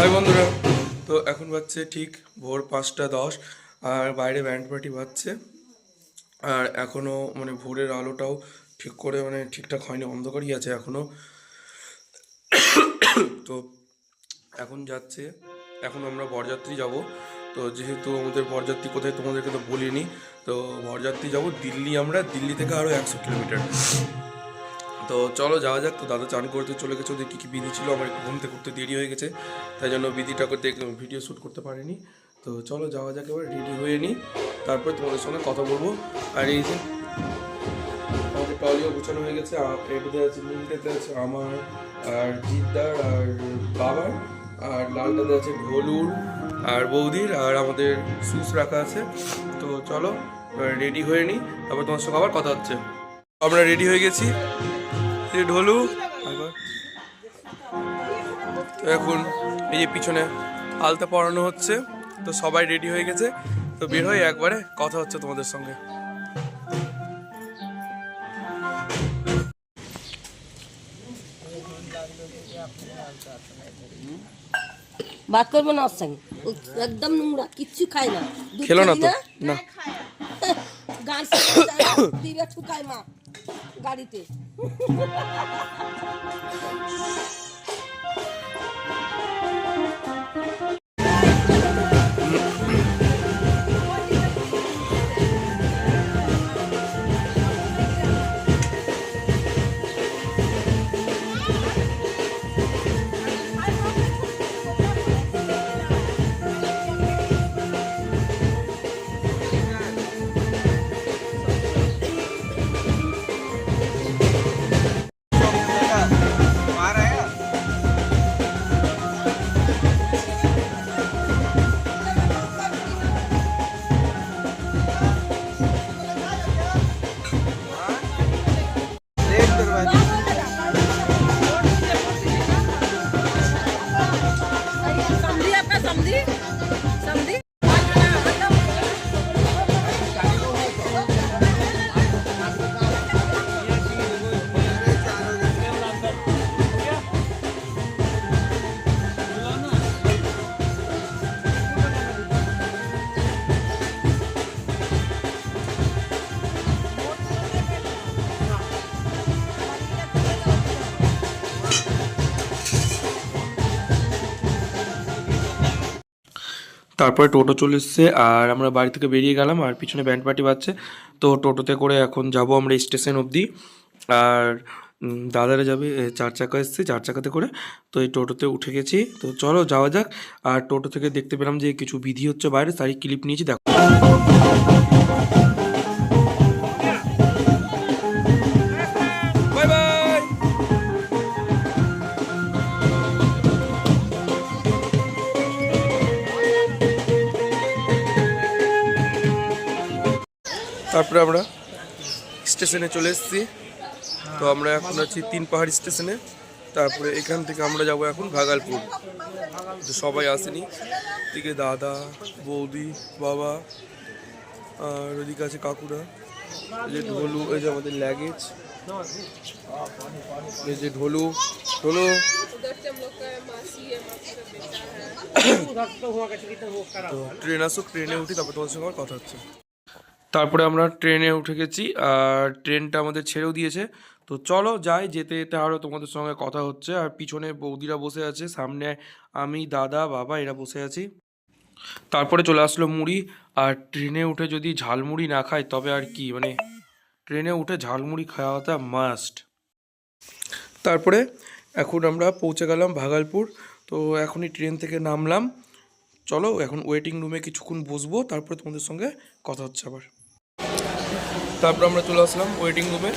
High বন্ধুরা, তো এখন বাজছে ঠিক ভোর 5টা 10 আর বাইরে ব্যান্ড পার্টি বাজছে। আর এখনও মানে ভোরের আলোটাও ঠিক করে মানে ঠিকঠাক হয়নি, অন্ধকারই আছে এখনও। তো এখন যাচ্ছে, এখন আমরা বরযাত্রী যাব। তো যেহেতু আমাদের বরযাত্রী কোথায় তোমাদেরকে তো বলিনি, তো বরযাত্রী যাব দিল্লি, আমরা দিল্লি থেকে আরও 100 কিলোমিটার। তো চলো যাওয়া যাক। তো দাদা চান করতে চলে গেছে, ওদের কী কী বিধি ছিল, আমার একটু ঘুমতে করতে দেরি হয়ে গেছে, তাই জন্য বিধিটা করতে ভিডিও শ্যুট করতে পারিনি। তো চলো যাওয়া যাক, এবার রেডি হয়ে নিই, তারপরে তোমাদের সঙ্গে কথা বলবো। আর এই যে আমাদের টলিও গুছানো হয়ে গেছে, এটাতে আছে, নীলটাতে আছে আমার আর জিদ্দার আর বাবার, আর লালটাতে আছে ঢোলুর আর বৌদির, আর আমাদের সুস রাখা আছে। তো চলো রেডি হয়ে নিই, তারপর তোমার সঙ্গে আবার কথা হচ্ছে। আমরা রেডি হয়ে গেছি, ঢোলু তো এখন এই যে পিছনে আলতা পরানো হচ্ছে। তো সবাই রেডি হয়ে গেছে, তো বের হয়ে একবারে কথা হচ্ছে তোমাদের সঙ্গে। बात करबो ना संग एकदम নোংরা কিচ্ছু খায় না খেলো না তো না গান से দিবে ঠুকায় মা গাড়িতে তারপরে টোটো চলে এসছে আর আমরা বাড়ি থেকে বেরিয়ে গেলাম, আর পিছনে ব্যান্ড পার্টি বাজছে। তো টোটোতে করে এখন যাব আমরা স্টেশন অবধি। আর দাদারা যাবে 4 চাকা, এসছে 4 চাকাতে করে। তো এই টোটোতে উঠে গেছি, তো চলো যাওয়া যাক। আর টোটো থেকে দেখতে পেলাম যে কিছু বিধি হচ্ছে বাইরে, তারই ক্লিপ নিয়েছি, দেখো। Bye bye. তারপরে আমরা স্টেশনে চলে এসেছি। তো আমরা এখন আছি 3 পাহাড় স্টেশনে। তারপরে এখান থেকে আমরা যাব এখন ভাগালপুর। তো সবাই আসেনি, এদিকে দাদা, বৌদি, বাবা, আর ওদিকে আছে কাকুরা। এই যে ঢোলু, এই যে আমাদের লাগেজ, এই যে ঢোলু ঢোলু। তো ট্রেন আসুক, ট্রেনে উঠি, তারপর তোমাদের সঙ্গে আমার কথা হচ্ছে। তারপরে আমরা ট্রেনে উঠে গেছি, আর ট্রেনটা আমাদের ছেড়েও দিয়েছে। তো চলো যাই, যেতে যেতে আরও তোমাদের সঙ্গে কথা হচ্ছে। আর পিছনে বৌদিরা বসে আছে, সামনে আমি, দাদা, বাবা এরা বসে আছি। তারপরে চলে আসলো মুড়ি। আর ট্রেনে উঠে যদি ঝালমুড়ি না খাই তবে আর কি, মানে ট্রেনে উঠে ঝালমুড়ি খাওয়াটা মাস্ট। তারপরে এখন আমরা পৌঁছে গেলাম ভাগালপুর। তো এখনই ট্রেন থেকে নামলাম। চলো এখন ওয়েটিং রুমে কিছুক্ষণ বসবো, তারপরে তোমাদের সঙ্গে কথা হচ্ছে আবার। তারপর আমরা চলে আসলাম ওয়েটিং রুমে।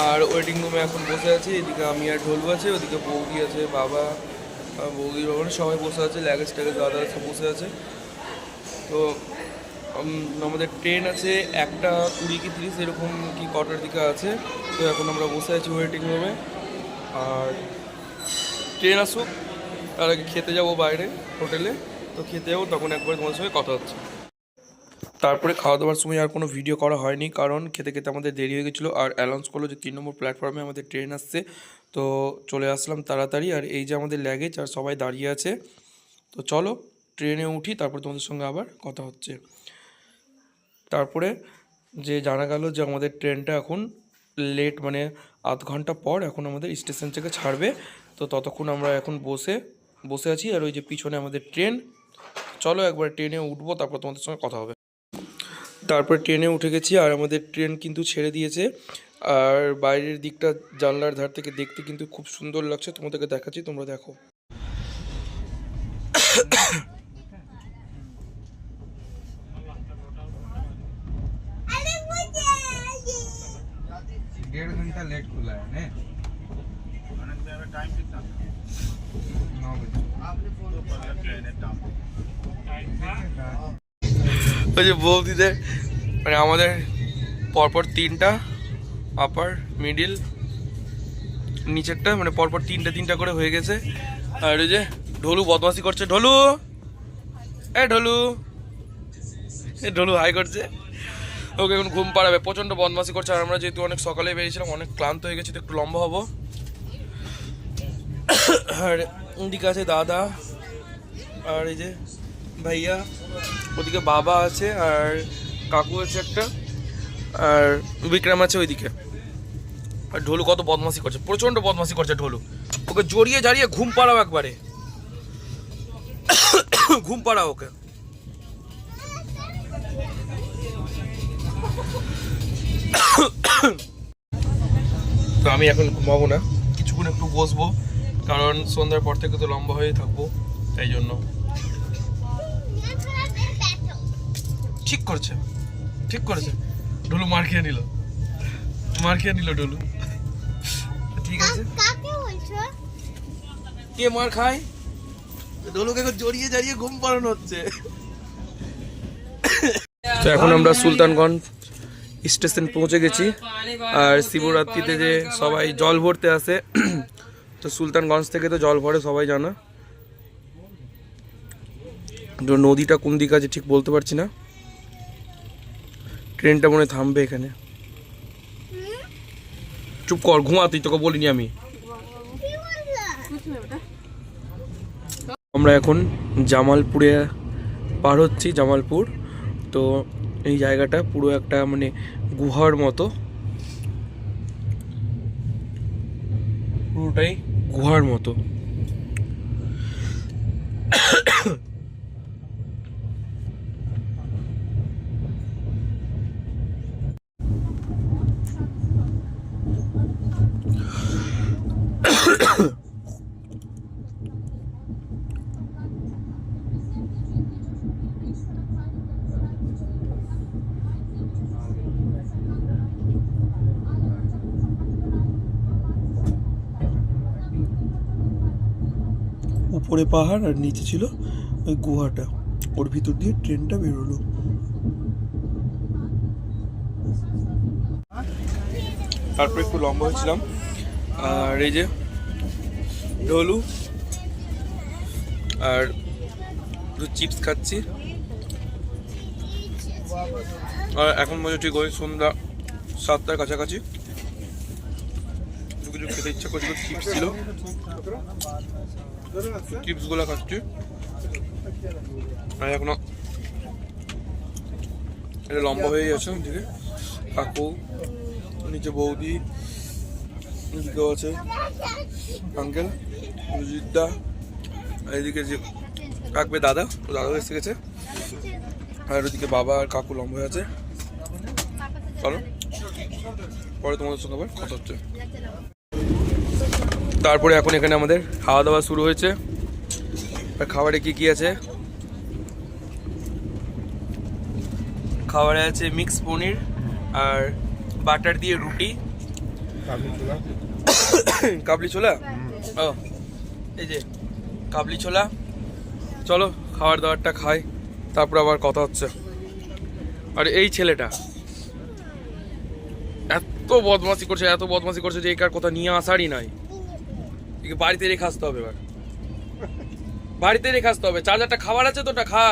আর ওয়েটিং রুমে এখন বসে আছি, এদিকে আমি আর ঢোলু আছে, ওদিকে বৌদি আছে, বাবা, বৌদির বাবা, সবাই বসে আছে, লাগেজ ট্যাগেজ দাদা সব বসে আছে। তো আমাদের ট্রেন আছে 1:20 কি 30 এরকম কি কটার দিকে আছে। তো এখন আমরা বসে আছি ওয়েটিং রুমে। আর ট্রেন আসুক, তার আগে খেতে যাবো বাইরে হোটেলে। তো খেতে যাবো, তখন একবার তোমার সঙ্গে কথা হচ্ছে। তারপরে খাওয়া দাওয়ার সময় আর কোনো ভিডিও করা হয়নি, কারণ খেতে খেতে আমাদের দেরি হয়ে গেছিলো। আর অ্যানাউন্স করলো যে 3 নম্বর প্ল্যাটফর্মে আমাদের ট্রেন আসছে। তো চলে আসলাম তাড়াতাড়ি। আর এই যে আমাদের লাগেজ, আর সবাই দাঁড়িয়ে আছে। তো চলো ট্রেনে উঠি, তারপর তোমাদের সঙ্গে আবার কথা হচ্ছে। তারপরে যে জানা গেল যে আমাদের ট্রেনটা এখন লেট, মানে আধ ঘন্টা পর এখন আমাদের স্টেশন থেকে ছাড়বে। তো ততক্ষণ আমরা এখন বসে আছি, আর ওই যে পিছনে আমাদের ট্রেন। চলো একবার ট্রেনে উঠবো, তারপর তোমাদের সঙ্গে কথা হবে। তারপরে ট্রেনে উঠে গেছি, আর আমাদের ট্রেন কিন্তু ছেড়ে দিয়েছে। আর বাইরের দিকটা জানলার ধার থেকে দেখতে কিন্তু খুব সুন্দর লাগছে, তোমাদেরকে দেখাচ্ছি, তোমরা দেখো। 1.5 घंटा लेट खुला है ने टाइम कितना 9 बजे ওই যে বৌদিদের মানে আমাদের পরপর তিনটা, আপার মিডিল নিচেরটা, মানে পরপর তিনটা করে হয়ে গেছে। আর ওই যে ঢোলু বদমাশি করছে, ঢোলু ঢোলু হাই করছে, ওকে এখন ঘুম পাড়াবে, প্রচণ্ড বদমাশি করছে। আর আমরা যেহেতু অনেক সকালে বেরিয়েছিলাম, অনেক ক্লান্ত হয়ে গেছি, তো একটু লম্বা হবো। আর ওদিকে আছে দাদা, আর এই যে ভাইয়া, ওদিকে বাবা আছে, আর কাকু আছে একটা, আর বিক্রম আছে ওইদিকে। আর ঢোলু কত বদমাশি করছে, প্রচণ্ড বদমাশি করছে ঢোলু, ওকে জড়িয়ে জারিয়ে ঘুম পাড়াও একবারে, ঘুম পাড়াও ওকে। তো আমি এখন ঘুমাবো না, কিছুক্ষণ একটু বসবো, কারণ সন্ধ্যার পর থেকে তো লম্বা হয়ে থাকবো, তাই জন্য। ঠিক করেছে ঢোলু, মার খেয়ে নিল ঢোলু। ঠিক আছে, কে মার খায়? ঢোলুকে জড়িয়ে জারিয়ে ঘুম পাড়ানো হচ্ছে। তো এখন আমরা সুলতানগঞ্জ স্টেশন পৌঁছে গেছি। আর শিবরাত্রিতে যে সবাই জল ভরতে আসে, তো সুলতানগঞ্জ থেকে তো জল ভরে সবাই জানা। তো নদীটা কোন দিকে আছে ঠিক বলতে পারছি না, ট্রেনটা মনে হয় থামবে এখানে। চুপ কর, ঘুমা, তুই, তোকে বলিনি আমি। আমরা এখন জামালপুরে পার হচ্ছি, জামালপুর। তো এই জায়গাটা পুরো একটা মানে গুহার মতো, পুরোটাই গুহার মতো। উপরে পাহাড় আর নিচে ছিল ওই গুহাটা, ওর ভিতর দিয়ে ট্রেনটা বেরোলো। তারপর একটু লম্বা হয়েছিলাম। আর এই যে ঢোলু আর একটু চিপস খাচ্ছি। আর এখন মনে ঠিক ওই সন্ধ্যা 7টার কাছাকাছি, কিছু খেতে ইচ্ছা করছিল, চিপস ছিল, চিপসগুলো খাচ্ছি। আর এখনো এটা লম্বা হয়ে গেছে, ওদিকে কাকু, নিচে বৌদি, এদিকেও আছে আঙ্কেল, জিদ্দা, এদিকে যে কাকবে দাদা, দাদাও এসে গেছে। আর ওদিকে বাবা আর কাকু লম্বা হয়ে আছে। চলো পরে তোমাদের সঙ্গে আবার কথা হচ্ছে। তারপরে এখন এখানে আমাদের খাওয়া দাওয়া শুরু হয়েছে। আর খাবারে কি আছে? খাবারে আছে মিক্স পনির আর বাটার দিয়ে রুটি, কাবলি ছোলা। ও এই যে কাবলি ছোলা। চলো খাবার দাবারটা খাই, তারপর আবার কথা হচ্ছে। আর এই ছেলেটা এত বদমাশি করছে যে একার কথা নিয়ে আসারই নাই। বাড়িতে রেখে আসতে হবে, এবার বাড়িতে রেখে আসতে হবে। চার্জারটা খাবার আছে তো, ওটা খা।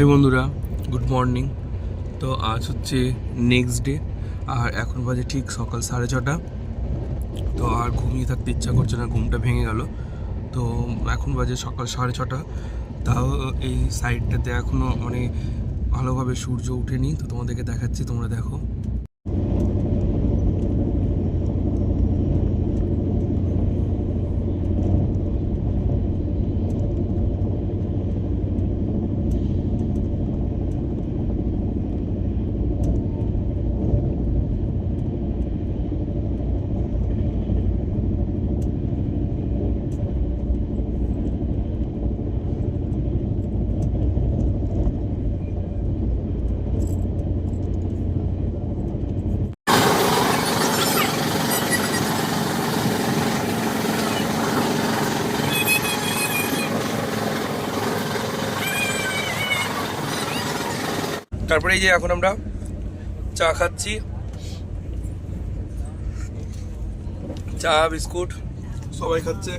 হাই বন্ধুরা, গুড মর্নিং। তো আজ হচ্ছে নেক্সট ডে, আর এখন বাজে ঠিক সকাল 6:30। তো আর ঘুমিয়ে থাকতে ইচ্ছা করছে না, ঘুমটা ভেঙে গেল। তো এখন বাজে সকাল 6:30, তাও এই সাইডটাতে এখনও মানে ভালোভাবে সূর্য ওঠেনি। তো তোমাদেরকে দেখাচ্ছি, তোমরা দেখো। তারপরে এই যে এখন আমরা চা খাচ্ছি, চা বিস্কুট সবাই খাচ্ছে।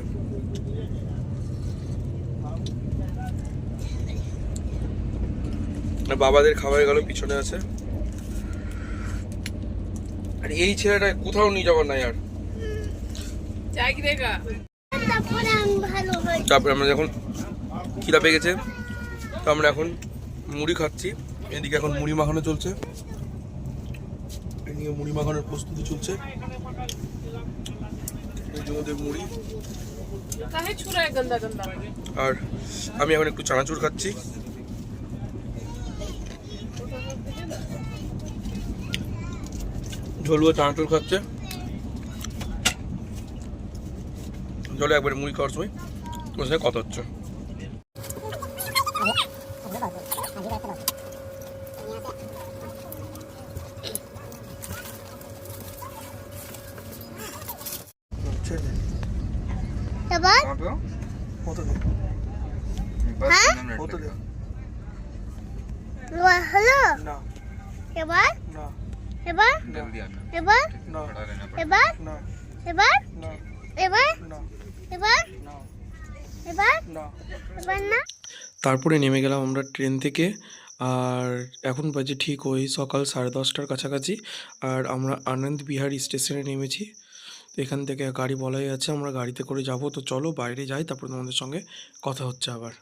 বাবাদের খাবার গেল পিছনে আছে, আর এই ছেলেটা কোথাও নিয়ে যাবার নাই আর। তারপরে আমরা যখন খিদা পেয়ে গেছে, তো আমরা এখন মুড়ি খাচ্ছি। এদিকে এখন মুড়ি মাখানো চলছে, এদিকে মুড়ি মাখানোর প্রস্তুতি চলছে। মুড়ি আর আমি এখন একটু চানাচুর খাচ্ছি। ঝোলুয়া চানাচুর খাচ্ছে। চলো একবার মুড়ি খাওয়ার সময় তোমার সাথে কথা হচ্ছে। হ্যালো এবার এবার এবার এবার এবার এবার এবার এবার এবার না। তারপরে নেমে গেলাম আমরা ট্রেন থেকে, আর এখন বাজে ঠিক ওই সকাল 10:30টার কাছাকাছি। আর আমরা আনন্দ বিহার স্টেশনে নেমেছি। তো এখান থেকে গাড়ি বলাই আছে, আমরা গাড়িতে করে যাব। তো চলো বাইরে যাই, তারপরে তোমাদের সঙ্গে কথা হচ্ছে আবার।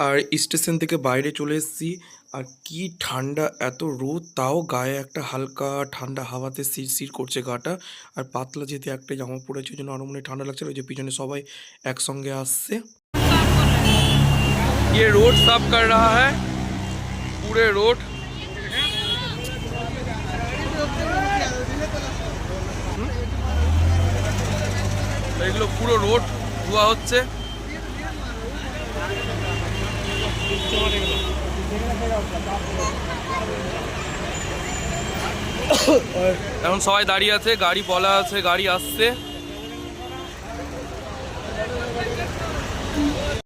আর স্টেশন থেকে বাইরে চলে এসেছি, আর কি ঠান্ডা, এত রোদ, তাও গায়ে একটা হালকা ঠান্ডা হাওয়াতে শিরশির করছে গাটা। আর পাতলা যেতে একটা জামা পড়েছে, ওই জন্য আরও মনে ঠান্ডা লাগছে। ওই যে পিছনে সবাই একসঙ্গে আসছে। ये रोड साफ कर रहा है, पूरे रोड। এগুলো পুরো রোড ধোয়া হচ্ছে। এখন সবাই দাঁড়িয়ে আছে, গাড়ি বলা আছে, গাড়ি আসছে।